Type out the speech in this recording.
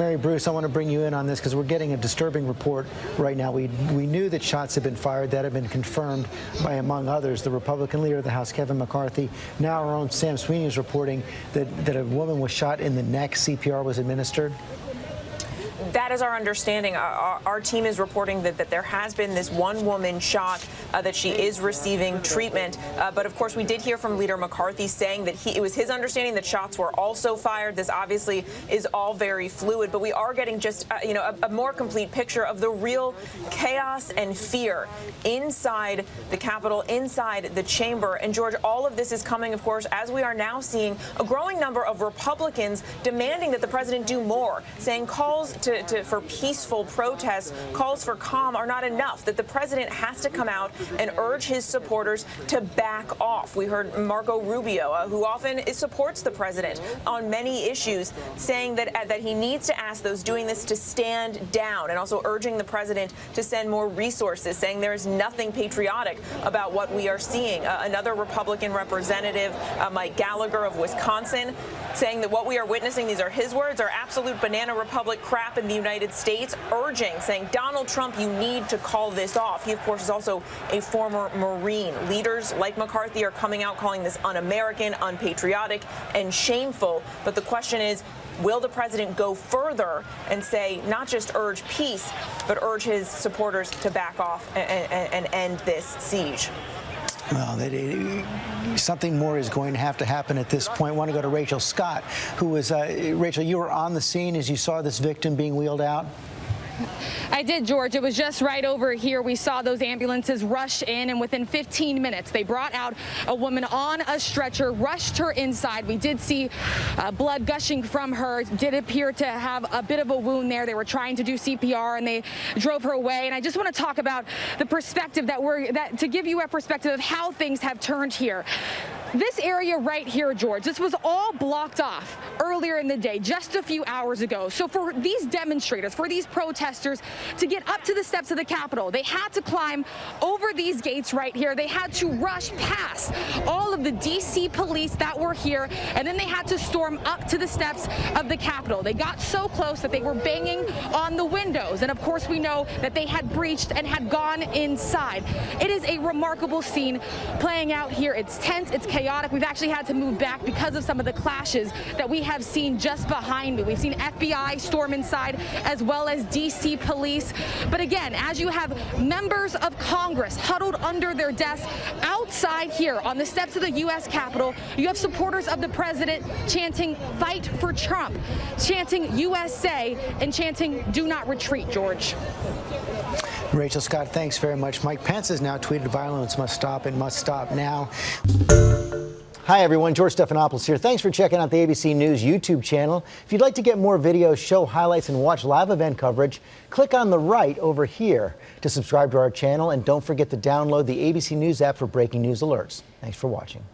Mary Bruce, I want to bring you in on this because we're getting a disturbing report right now. We knew that shots had been fired. That had been confirmed by, among others, the Republican leader of the House, Kevin McCarthy. Now our own Sam Sweeney is reporting that a woman was shot in the neck. CPR was administered. That is our understanding. Our team is reporting that there has been this one woman shot, that she is receiving treatment. But of course, we did hear from Leader McCarthy saying that it was his understanding that shots were also fired. This obviously is all very fluid, but we are getting just a more complete picture of the real chaos and fear inside the Capitol, inside the chamber. And George, all of this is coming, of course, as we are now seeing a growing number of Republicans demanding that the president do more, saying calls for peaceful protests, calls for calm are not enough, that the president has to come out and urge his supporters to back off. We heard Marco Rubio, who often supports the president on many issues, saying that he needs to ask those doing this to stand down, and also urging the president to send more resources, saying there is nothing patriotic about what we are seeing. Another Republican representative, Mike Gallagher of Wisconsin, saying that what we are witnessing, these are his words, are absolute banana republic crap in the United States, saying, Donald Trump, you need to call this off. He, of course, is also a former Marine. Leaders like McCarthy are coming out calling this un-American, unpatriotic, and shameful. But the question is, will the president go further and say, not just urge peace, but urge his supporters to back off and end this siege? Well, something more is going to have to happen at this point. I want to go to Rachel Scott, who was, Rachel, you were on the scene as you saw this victim being wheeled out? I did, George. It was just right over here. We saw those ambulances rush in, and within 15 minutes, they brought out a woman on a stretcher, rushed her inside. We did see blood gushing from her. Did appear to have a bit of a wound there. They were trying to do CPR, and they drove her away. And I just want to talk about the perspective to give you a perspective of how things have turned here. This area right here, George, this was all blocked off earlier in the day, just a few hours ago. So for these demonstrators, for these protesters to get up to the steps of the Capitol, they had to climb over these gates right here. They had to rush past all of the D.C. police that were here, and then they had to storm up to the steps of the Capitol. They got so close that they were banging on the windows. And of course, we know that they had breached and had gone inside. It is a remarkable scene playing out here. It's tense, it's chaotic. We've actually had to move back because of some of the clashes that we have seen just behind me. We've seen FBI storm inside, as well as D.C. police. But again, as you have members of Congress huddled under their desks outside here on the steps of the U.S. Capitol, you have supporters of the president chanting "Fight for Trump," chanting USA, and chanting "Do not retreat," George. Rachel Scott, thanks very much. Mike Pence has now tweeted, "Violence must stop. It must stop now." Hi, everyone. George Stephanopoulos here. Thanks for checking out the ABC News YouTube channel. If you'd like to get more videos, show highlights, and watch live event coverage, click on the right over here to subscribe to our channel. And don't forget to download the ABC News app for breaking news alerts. Thanks for watching.